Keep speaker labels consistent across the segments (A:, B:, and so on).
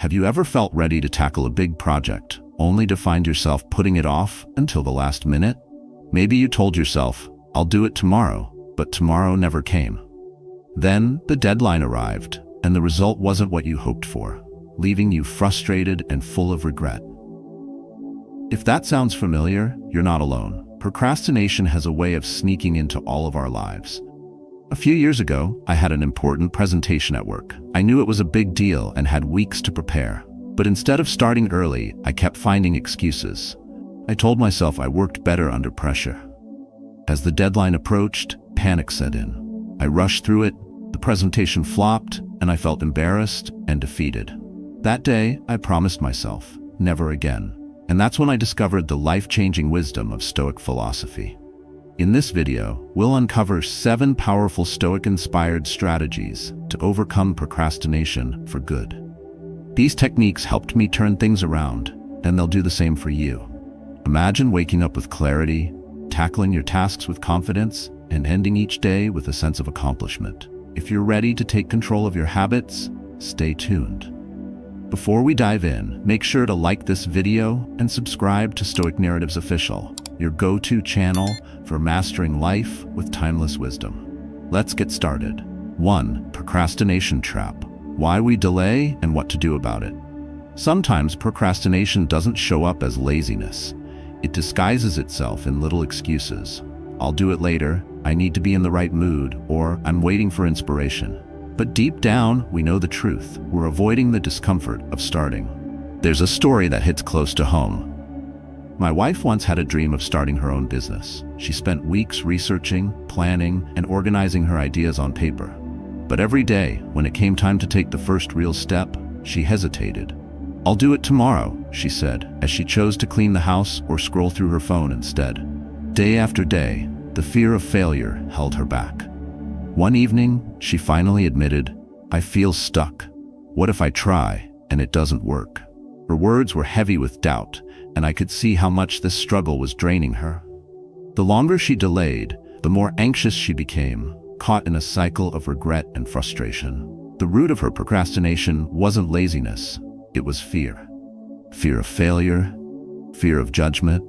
A: Have you ever felt ready to tackle a big project, only to find yourself putting it off until the last minute? Maybe you told yourself, "I'll do it tomorrow," but tomorrow never came. Then the deadline arrived, and the result wasn't what you hoped for, leaving you frustrated and full of regret. If that sounds familiar, you're not alone. Procrastination has a way of sneaking into all of our lives. A few years ago, I had an important presentation at work. I knew it was a big deal and had weeks to prepare. But instead of starting early, I kept finding excuses. I told myself I worked better under pressure. As the deadline approached, panic set in. I rushed through it, the presentation flopped, and I felt embarrassed and defeated. That day, I promised myself, never again. And that's when I discovered the life-changing wisdom of Stoic philosophy. In this video, we'll uncover 7 powerful Stoic-inspired strategies to overcome procrastination for good. These techniques helped me turn things around, and they'll do the same for you. Imagine waking up with clarity, tackling your tasks with confidence, and ending each day with a sense of accomplishment. If you're ready to take control of your habits, stay tuned. Before we dive in, make sure to like this video and subscribe to Stoic Narratives Official, your go-to channel for mastering life with timeless wisdom. Let's get started. 1. Procrastination trap. Why we delay and what to do about it. Sometimes procrastination doesn't show up as laziness. It disguises itself in little excuses. I'll do it later, I need to be in the right mood, or I'm waiting for inspiration. But deep down, we know the truth. We're avoiding the discomfort of starting. There's a story that hits close to home. My wife once had a dream of starting her own business. She spent weeks researching, planning, and organizing her ideas on paper. But every day, when it came time to take the first real step, she hesitated. "I'll do it tomorrow," she said, as she chose to clean the house or scroll through her phone instead. Day after day, the fear of failure held her back. One evening, she finally admitted, "I feel stuck. What if I try and it doesn't work?" Her words were heavy with doubt, and I could see how much this struggle was draining her. The longer she delayed, the more anxious she became, caught in a cycle of regret and frustration. The root of her procrastination wasn't laziness, it was fear. Fear of failure, fear of judgment,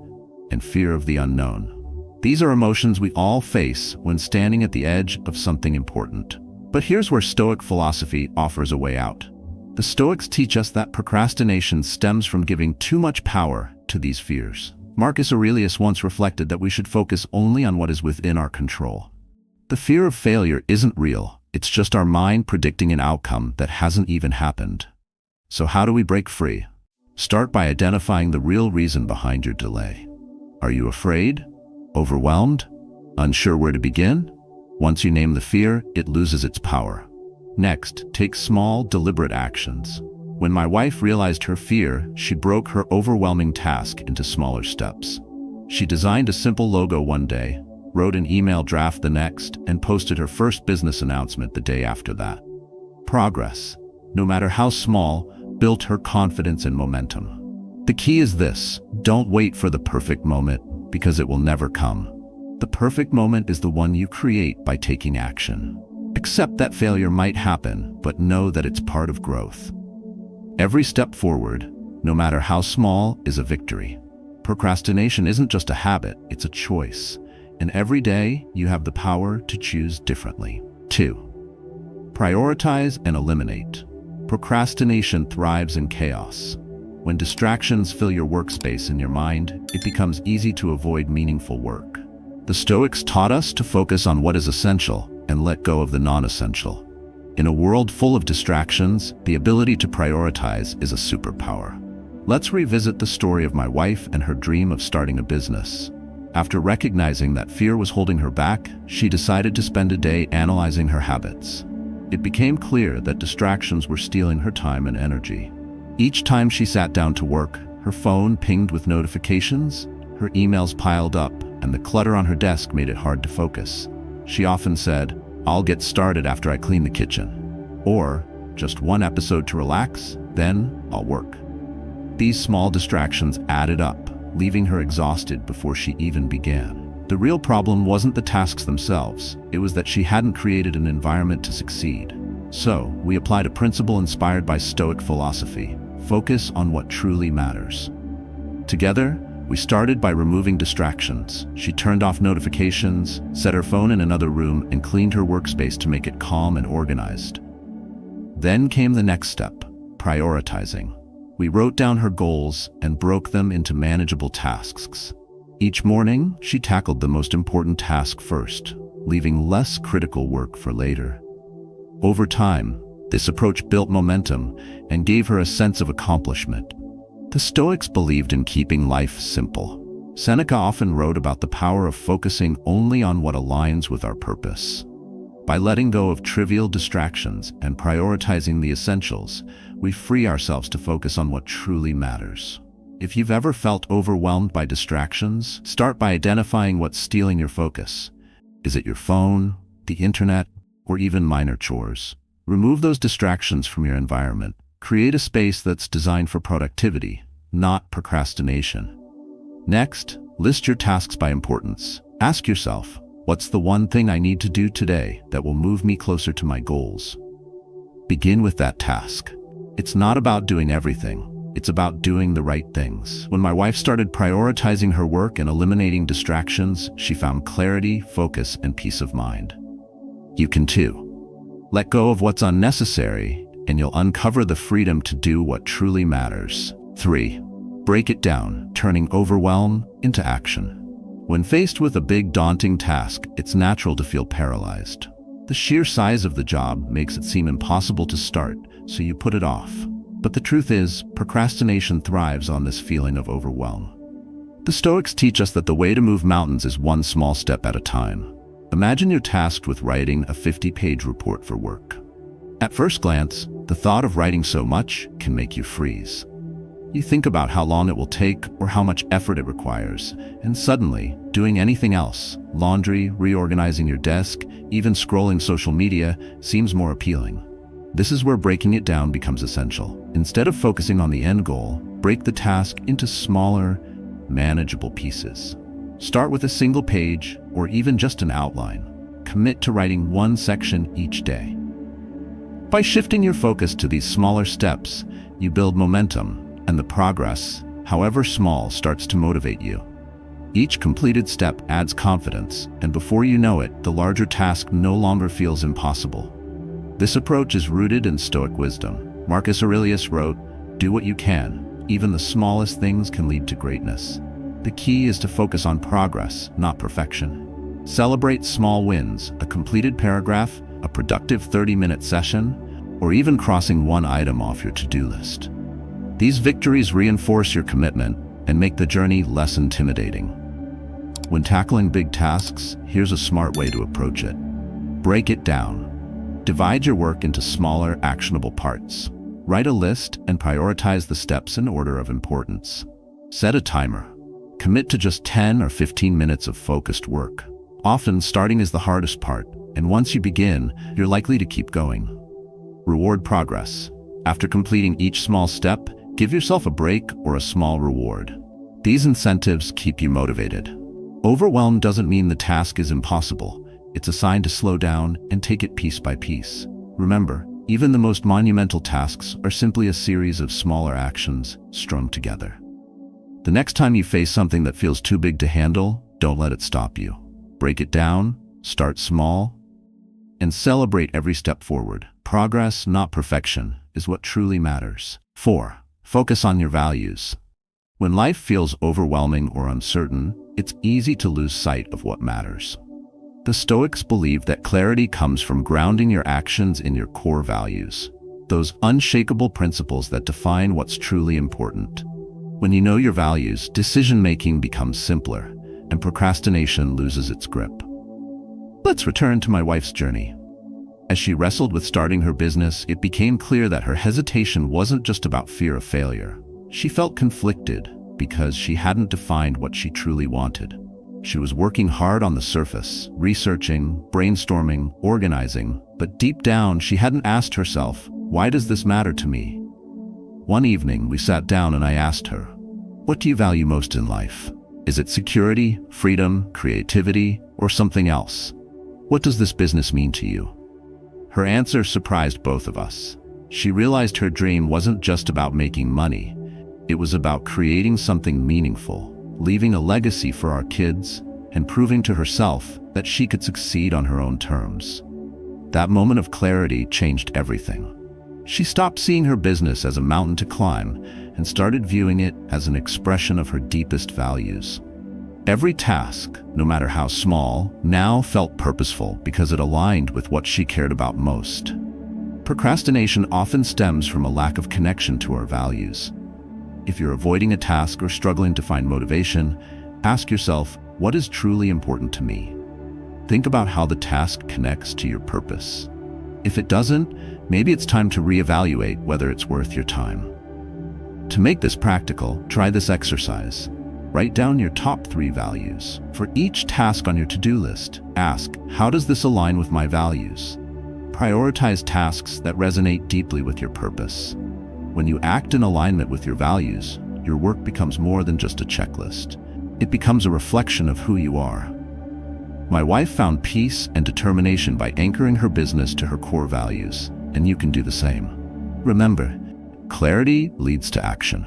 A: and fear of the unknown. These are emotions we all face when standing at the edge of something important. But here's where Stoic philosophy offers a way out. The Stoics teach us that procrastination stems from giving too much power to these fears. Marcus Aurelius once reflected that we should focus only on what is within our control. The fear of failure isn't real, it's just our mind predicting an outcome that hasn't even happened. So how do we break free? Start by identifying the real reason behind your delay. Are you afraid? Overwhelmed? Unsure where to begin? Once you name the fear, it loses its power. Next, take small, deliberate actions. When my wife realized her fear, she broke her overwhelming task into smaller steps. She designed a simple logo one day, wrote an email draft the next, and posted her first business announcement the day after that. Progress, no matter how small, built her confidence and momentum. The key is this: don't wait for the perfect moment, because it will never come. The perfect moment is the one you create by taking action. Accept that failure might happen, but know that it's part of growth. Every step forward, no matter how small, is a victory. Procrastination isn't just a habit, it's a choice. And every day, you have the power to choose differently. 2. Prioritize and eliminate. Procrastination thrives in chaos. When distractions fill your workspace and your mind, it becomes easy to avoid meaningful work. The Stoics taught us to focus on what is essential and let go of the non-essential. In a world full of distractions, the ability to prioritize is a superpower. Let's revisit the story of my wife and her dream of starting a business. After recognizing that fear was holding her back, she decided to spend a day analyzing her habits. It became clear that distractions were stealing her time and energy. Each time she sat down to work, her phone pinged with notifications, her emails piled up, and the clutter on her desk made it hard to focus. She often said, "I'll get started after I clean the kitchen," or "just one episode to relax, then I'll work." These small distractions added up, leaving her exhausted before she even began. The real problem wasn't the tasks themselves, it was that she hadn't created an environment to succeed. So, we applied a principle inspired by Stoic philosophy. focus on what truly matters. Together, we started by removing distractions. She turned off notifications, set her phone in another room, and cleaned her workspace to make it calm and organized. Then came the next step, prioritizing. We wrote down her goals and broke them into manageable tasks. Each morning, she tackled the most important task first, leaving less critical work for later. Over time, this approach built momentum and gave her a sense of accomplishment. The Stoics believed in keeping life simple. Seneca often wrote about the power of focusing only on what aligns with our purpose. By letting go of trivial distractions and prioritizing the essentials, we free ourselves to focus on what truly matters. If you've ever felt overwhelmed by distractions, start by identifying what's stealing your focus. Is it your phone, the internet, or even minor chores? Remove those distractions from your environment. Create a space that's designed for productivity, not procrastination. Next, list your tasks by importance. Ask yourself, what's the one thing I need to do today that will move me closer to my goals? Begin with that task. It's not about doing everything. It's about doing the right things. When my wife started prioritizing her work and eliminating distractions, she found clarity, focus, and peace of mind. You can too. Let go of what's unnecessary, and you'll uncover the freedom to do what truly matters. 3. Break it down, turning overwhelm into action. When faced with a big, daunting task, it's natural to feel paralyzed. The sheer size of the job makes it seem impossible to start, so you put it off. But the truth is, procrastination thrives on this feeling of overwhelm. The Stoics teach us that the way to move mountains is one small step at a time. Imagine you're tasked with writing a 50-page report for work. At first glance, the thought of writing so much can make you freeze. You think about how long it will take or how much effort it requires, and suddenly, doing anything else, laundry, reorganizing your desk, even scrolling social media, seems more appealing. This is where breaking it down becomes essential. Instead of focusing on the end goal, break the task into smaller, manageable pieces. Start with a single page or even just an outline. Commit to writing one section each day. By shifting your focus to these smaller steps, you build momentum, and the progress, however small, starts to motivate you. Each completed step adds confidence, and before you know it, the larger task no longer feels impossible. This approach is rooted in Stoic wisdom. Marcus Aurelius wrote, "Do what you can. Even the smallest things can lead to greatness." The key is to focus on progress, not perfection. Celebrate small wins, a completed paragraph, a productive 30-minute session, or even crossing one item off your to-do list. These victories reinforce your commitment and make the journey less intimidating. When tackling big tasks, here's a smart way to approach it. Break it down. Divide your work into smaller, actionable parts. Write a list and prioritize the steps in order of importance. Set a timer. Commit to just 10 or 15 minutes of focused work. Often, starting is the hardest part, and once you begin, you're likely to keep going. Reward progress. After completing each small step, give yourself a break or a small reward. These incentives keep you motivated. Overwhelm doesn't mean the task is impossible. It's a sign to slow down and take it piece by piece. Remember, even the most monumental tasks are simply a series of smaller actions strung together. The next time you face something that feels too big to handle, don't let it stop you. Break it down, start small, and celebrate every step forward. Progress, not perfection, is what truly matters. 4. Focus on your values. When life feels overwhelming or uncertain, it's easy to lose sight of what matters. The Stoics believe that clarity comes from grounding your actions in your core values, those unshakable principles that define what's truly important. When you know your values, decision-making becomes simpler, and procrastination loses its grip. Let's return to my wife's journey. As she wrestled with starting her business, it became clear that her hesitation wasn't just about fear of failure. She felt conflicted because she hadn't defined what she truly wanted. She was working hard on the surface, researching, brainstorming, organizing, but deep down she hadn't asked herself, why does this matter to me? One evening, we sat down and I asked her, what do you value most in life? Is it security, freedom, creativity, or something else? What does this business mean to you? Her answer surprised both of us. She realized her dream wasn't just about making money. It was about creating something meaningful, leaving a legacy for our kids, and proving to herself that she could succeed on her own terms. That moment of clarity changed everything. She stopped seeing her business as a mountain to climb and started viewing it as an expression of her deepest values. Every task, no matter how small, now felt purposeful because it aligned with what she cared about most. Procrastination often stems from a lack of connection to our values. If you're avoiding a task or struggling to find motivation, ask yourself, what is truly important to me? Think about how the task connects to your purpose. If it doesn't, maybe it's time to reevaluate whether it's worth your time. To make this practical, try this exercise. Write down your top 3 values. For each task on your to-do list, ask, how does this align with my values? Prioritize tasks that resonate deeply with your purpose. When you act in alignment with your values, your work becomes more than just a checklist. It becomes a reflection of who you are. My wife found peace and determination by anchoring her business to her core values, and you can do the same. Remember, clarity leads to action.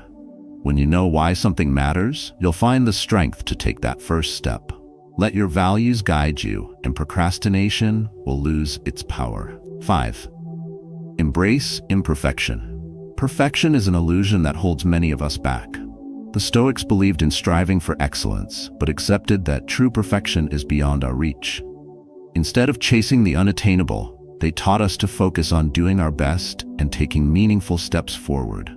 A: When you know why something matters, you'll find the strength to take that first step. Let your values guide you, and procrastination will lose its power. 5. Embrace imperfection. Perfection is an illusion that holds many of us back. The Stoics believed in striving for excellence, but accepted that true perfection is beyond our reach. Instead of chasing the unattainable, they taught us to focus on doing our best and taking meaningful steps forward.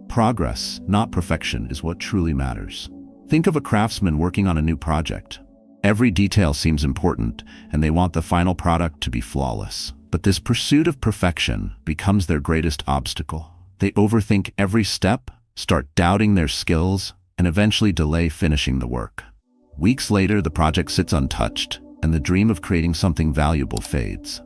A: Progress, not perfection, is what truly matters. Think of a craftsman working on a new project. Every detail seems important, and they want the final product to be flawless. But this pursuit of perfection becomes their greatest obstacle. They overthink every step, start doubting their skills, and eventually delay finishing the work. Weeks later, the project sits untouched, and the dream of creating something valuable fades.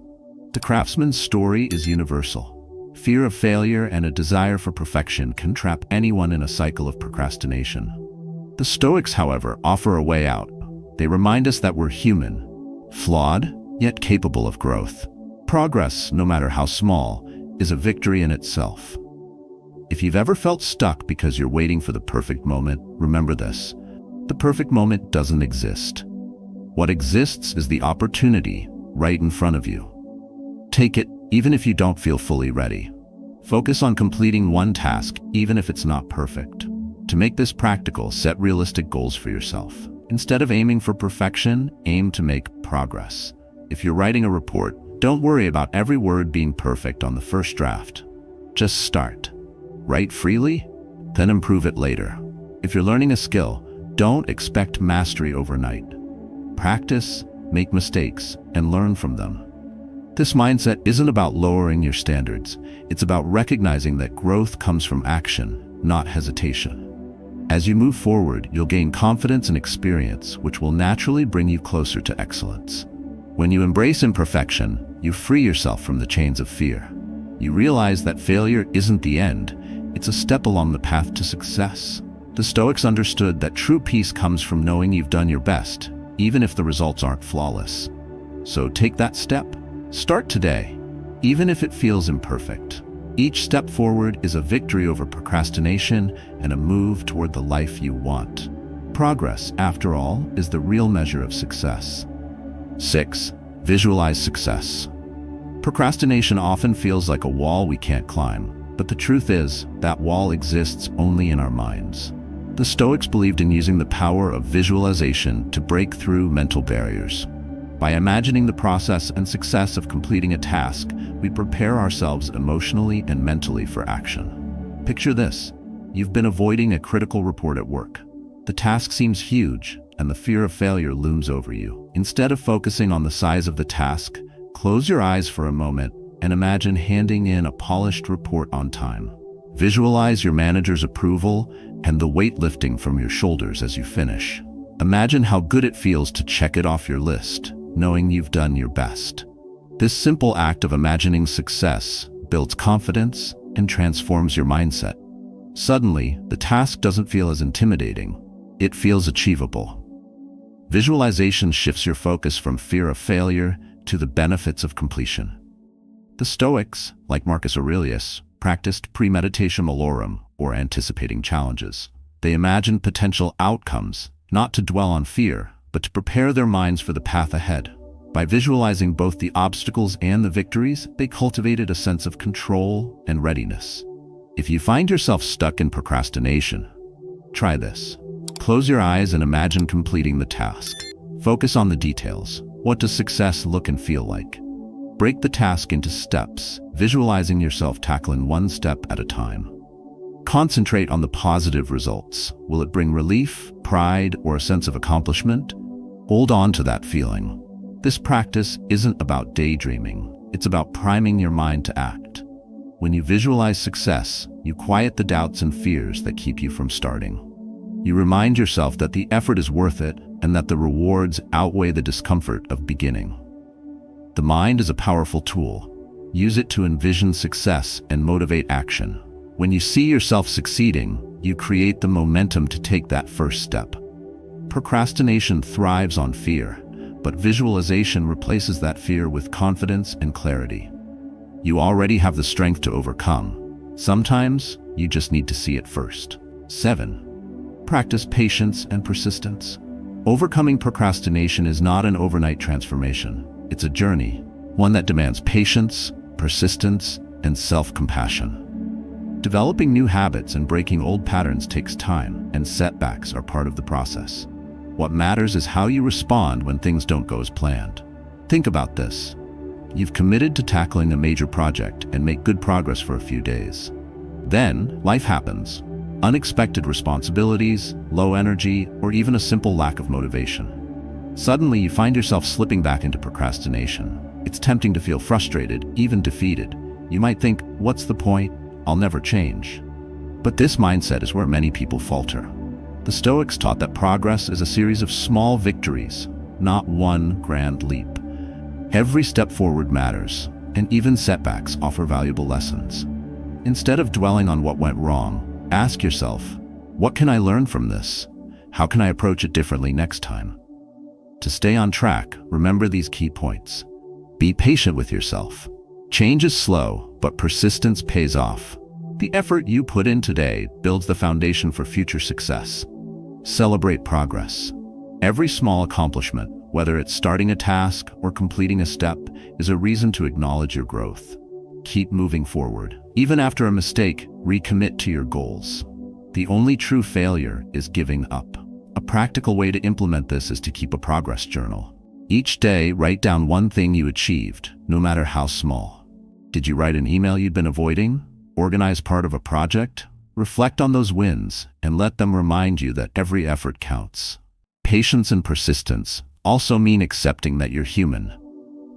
A: The craftsman's story is universal. Fear of failure and a desire for perfection can trap anyone in a cycle of procrastination. The Stoics, however, offer a way out. They remind us that we're human, flawed, yet capable of growth. Progress, no matter how small, is a victory in itself. If you've ever felt stuck because you're waiting for the perfect moment, remember this: the perfect moment doesn't exist. What exists is the opportunity right in front of you. Take it, even if you don't feel fully ready. Focus on completing one task, even if it's not perfect. To make this practical, set realistic goals for yourself. Instead of aiming for perfection, aim to make progress. If you're writing a report, don't worry about every word being perfect on the first draft. Just start. Write freely, then improve it later. If you're learning a skill, don't expect mastery overnight. Practice, make mistakes, and learn from them. This mindset isn't about lowering your standards. It's about recognizing that growth comes from action, not hesitation. As you move forward, you'll gain confidence and experience, which will naturally bring you closer to excellence. When you embrace imperfection, you free yourself from the chains of fear. You realize that failure isn't the end, it's a step along the path to success. The Stoics understood that true peace comes from knowing you've done your best, even if the results aren't flawless. So take that step. Start today, even if it feels imperfect. Each step forward is a victory over procrastination and a move toward the life you want. Progress, after all, is the real measure of success. 6. Visualize success. Procrastination often feels like a wall we can't climb, but the truth is, that wall exists only in our minds. The Stoics believed in using the power of visualization to break through mental barriers. By imagining the process and success of completing a task, we prepare ourselves emotionally and mentally for action. Picture this: you've been avoiding a critical report at work. The task seems huge, and the fear of failure looms over you. Instead of focusing on the size of the task, close your eyes for a moment and imagine handing in a polished report on time. Visualize your manager's approval and the weight lifting from your shoulders as you finish. Imagine how good it feels to check it off your list, knowing you've done your best. This simple act of imagining success builds confidence and transforms your mindset. Suddenly, the task doesn't feel as intimidating. It feels achievable. Visualization shifts your focus from fear of failure to the benefits of completion. The Stoics, like Marcus Aurelius, practiced premeditation malorum, or anticipating challenges. They imagined potential outcomes, not to dwell on fear, but to prepare their minds for the path ahead. By visualizing both the obstacles and the victories, they cultivated a sense of control and readiness. If you find yourself stuck in procrastination, try this. Close your eyes and imagine completing the task. Focus on the details. What does success look and feel like? Break the task into steps, visualizing yourself tackling one step at a time. Concentrate on the positive results. Will it bring relief, pride, or a sense of accomplishment? Hold on to that feeling. This practice isn't about daydreaming. It's about priming your mind to act. When you visualize success, you quiet the doubts and fears that keep you from starting. You remind yourself that the effort is worth it and that the rewards outweigh the discomfort of beginning. The mind is a powerful tool. Use it to envision success and motivate action. When you see yourself succeeding, you create the momentum to take that first step. Procrastination thrives on fear, but visualization replaces that fear with confidence and clarity. You already have the strength to overcome. Sometimes, you just need to see it first. 7. Practice patience and persistence. Overcoming procrastination is not an overnight transformation. It's a journey, one that demands patience, persistence, and self-compassion. Developing new habits and breaking old patterns takes time, and setbacks are part of the process. What matters is how you respond when things don't go as planned. Think about this. You've committed to tackling a major project and make good progress for a few days. Then, life happens. Unexpected responsibilities, low energy, or even a simple lack of motivation. Suddenly, you find yourself slipping back into procrastination. It's tempting to feel frustrated, even defeated. You might think, what's the point? I'll never change. But this mindset is where many people falter. The Stoics taught that progress is a series of small victories, not one grand leap. Every step forward matters, and even setbacks offer valuable lessons. Instead of dwelling on what went wrong, ask yourself, what can I learn from this? How can I approach it differently next time? To stay on track, remember these key points. Be patient with yourself. Change is slow, but persistence pays off. The effort you put in today builds the foundation for future success. Celebrate progress. Every small accomplishment, whether it's starting a task or completing a step, is a reason to acknowledge your growth. Keep moving forward. Even after a mistake, recommit to your goals. The only true failure is giving up. A practical way to implement this is to keep a progress journal. Each day, write down one thing you achieved, no matter how small. Did you write an email you'd been avoiding? Organize part of a project? Reflect on those wins and let them remind you that every effort counts. Patience and persistence also mean accepting that you're human.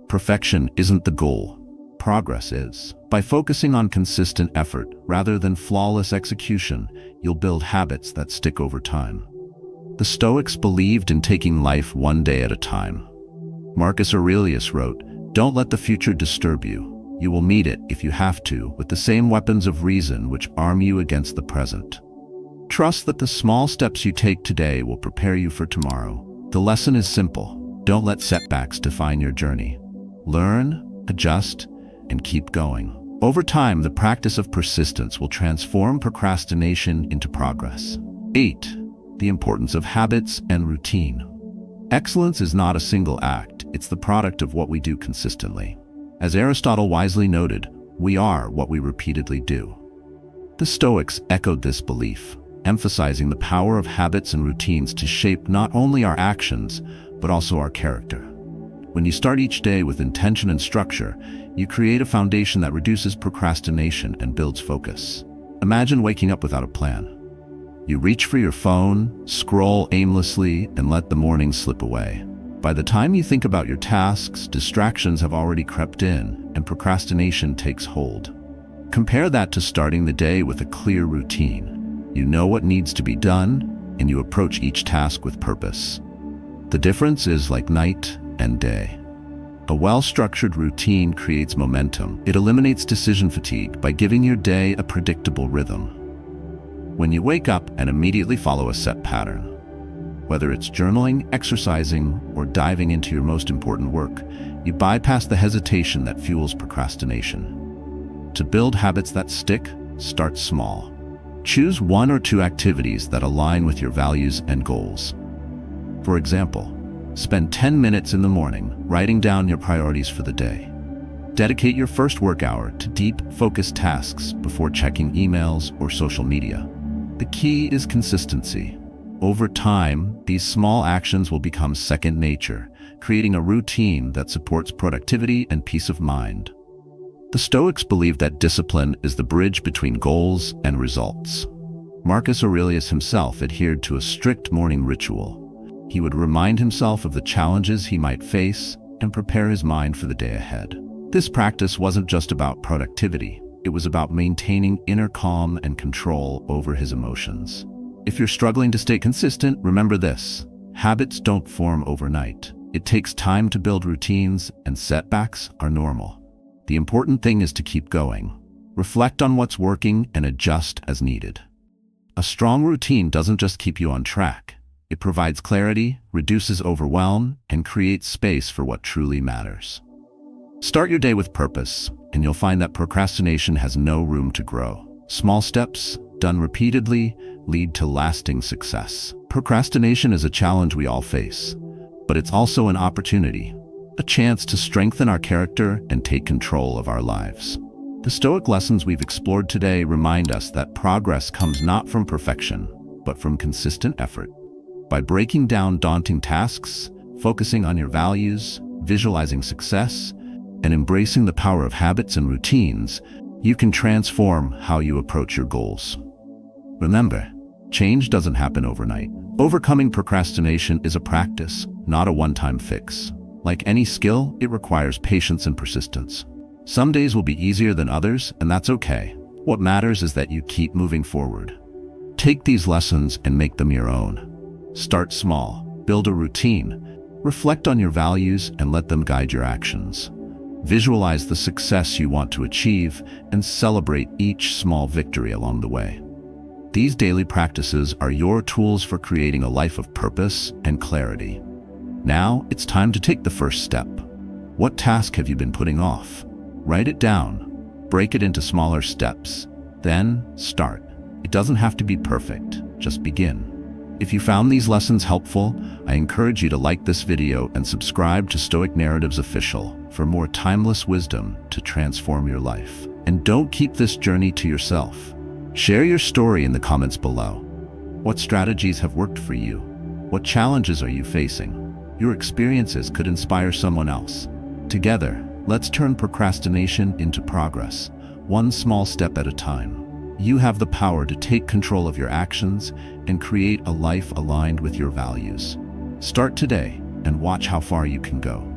A: Perfection isn't the goal. Progress is. By focusing on consistent effort rather than flawless execution, you'll build habits that stick over time. The Stoics believed in taking life one day at a time. Marcus Aurelius wrote, "Don't let the future disturb you. You will meet it, if you have to, with the same weapons of reason which arm you against the present." Trust that the small steps you take today will prepare you for tomorrow. The lesson is simple. Don't let setbacks define your journey. Learn, adjust, and keep going. Over time, the practice of persistence will transform procrastination into progress. 8. The importance of habits and routine. Excellence is not a single act, it's the product of what we do consistently. As Aristotle wisely noted, we are what we repeatedly do. The Stoics echoed this belief, emphasizing the power of habits and routines to shape not only our actions, but also our character. When you start each day with intention and structure, you create a foundation that reduces procrastination and builds focus. Imagine waking up without a plan. You reach for your phone, scroll aimlessly, and let the morning slip away. By the time you think about your tasks, distractions have already crept in, and procrastination takes hold. Compare that to starting the day with a clear routine. You know what needs to be done, and you approach each task with purpose. The difference is like night and day. A well-structured routine creates momentum. It eliminates decision fatigue by giving your day a predictable rhythm. When you wake up and immediately follow a set pattern, whether it's journaling, exercising, or diving into your most important work, You bypass the hesitation that fuels procrastination. To build habits that stick, start small. Choose 1 or 2 activities that align with your values and goals. For example, spend 10 minutes in the morning writing down your priorities for the day. Dedicate your first work hour to deep, focused tasks before checking emails or social media. The key is consistency. Over time, these small actions will become second nature, creating a routine that supports productivity and peace of mind. The Stoics believed that discipline is the bridge between goals and results. Marcus Aurelius himself adhered to a strict morning ritual. He would remind himself of the challenges he might face and prepare his mind for the day ahead. This practice wasn't just about productivity, it was about maintaining inner calm and control over his emotions. If you're struggling to stay consistent, remember this: habits don't form overnight. It takes time to build routines, and setbacks are normal. The important thing is to keep going. Reflect on what's working and adjust as needed. A strong routine doesn't just keep you on track. It provides clarity, reduces overwhelm, and creates space for what truly matters. Start your day with purpose, and you'll find that procrastination has no room to grow. Small steps, done repeatedly, lead to lasting success. Procrastination is a challenge we all face, but it's also an opportunity, a chance to strengthen our character and take control of our lives. The Stoic lessons we've explored today remind us that progress comes not from perfection, but from consistent effort. By breaking down daunting tasks, focusing on your values, visualizing success, and embracing the power of habits and routines, you can transform how you approach your goals. Remember, change doesn't happen overnight. Overcoming procrastination is a practice, not a one-time fix. Like any skill, it requires patience and persistence. Some days will be easier than others, and that's okay. What matters is that you keep moving forward. Take these lessons and make them your own. Start small, build a routine, reflect on your values, and let them guide your actions. Visualize the success you want to achieve and celebrate each small victory along the way. These daily practices are your tools for creating a life of purpose and clarity. Now, it's time to take the first step. What task have you been putting off? Write it down. Break it into smaller steps. Then, start. It doesn't have to be perfect. Just begin. If you found these lessons helpful, I encourage you to like this video and subscribe to Stoic Narratives Official for more timeless wisdom to transform your life. And don't keep this journey to yourself. Share your story in the comments below. What strategies have worked for you? What challenges are you facing? Your experiences could inspire someone else. Together, let's turn procrastination into progress, one small step at a time. You have the power to take control of your actions and create a life aligned with your values. Start today and watch how far you can go.